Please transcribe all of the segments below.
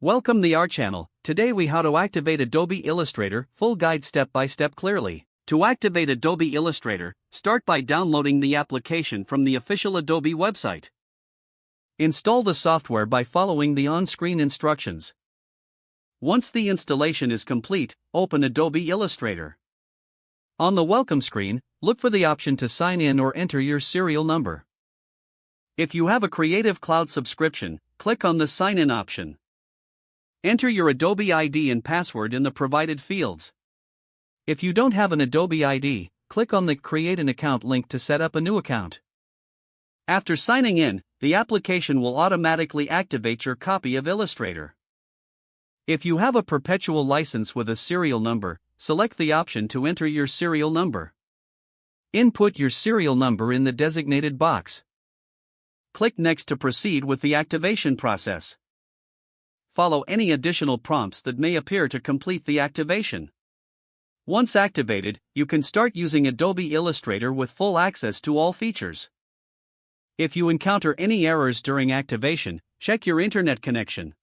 Welcome to our channel. Today we how to activate Adobe Illustrator, full guide step by step clearly. To activate Adobe Illustrator, start by downloading the application from the official Adobe website. Install the software by following the on-screen instructions. Once the installation is complete, open Adobe Illustrator. On the welcome screen, look for the option to sign in or enter your serial number. If you have a Creative Cloud subscription, click on the Sign In option. Enter your Adobe ID and password in the provided fields. If you don't have an Adobe ID, click on the Create an Account link to set up a new account. After signing in, the application will automatically activate your copy of Illustrator. If you have a perpetual license with a serial number, select the option to enter your serial number. Input your serial number in the designated box. Click Next to proceed with the activation process. Follow any additional prompts that may appear to complete the activation. Once activated, you can start using Adobe Illustrator with full access to all features. If you encounter any errors during activation, check your internet connection.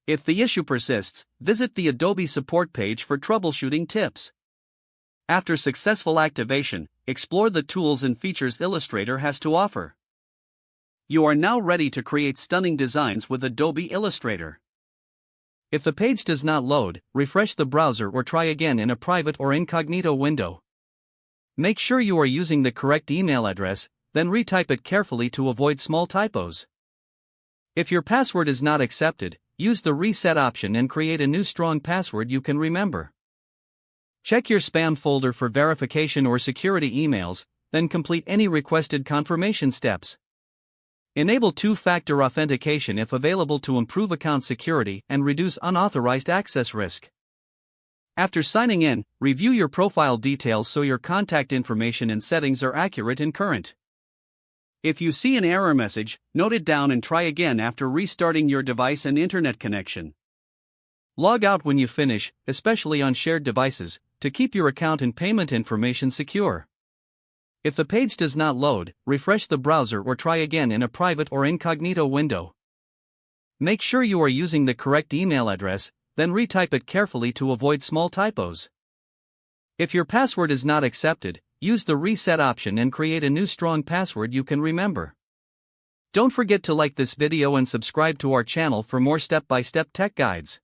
If the issue persists, visit the Adobe support page for troubleshooting tips. After successful activation, explore the tools and features Illustrator has to offer. You are now ready to create stunning designs with Adobe Illustrator. If the page does not load, refresh the browser or try again in a private or incognito window. Make sure you are using the correct email address, then retype it carefully to avoid small typos. If your password is not accepted, use the reset option and create a new strong password you can remember. Check your spam folder for verification or security emails, then complete any requested confirmation steps. Enable two-factor authentication if available to improve account security and reduce unauthorized access risk. After signing in, review your profile details so your contact information and settings are accurate and current. If you see an error message, note it down and try again after restarting your device and internet connection. Log out when you finish, especially on shared devices, to keep your account and payment information secure. If the page does not load, refresh the browser or try again in a private or incognito window. Make sure you are using the correct email address, then retype it carefully to avoid small typos. If your password is not accepted, use the reset option and create a new strong password you can remember. Don't forget to like this video and subscribe to our channel for more step-by-step tech guides.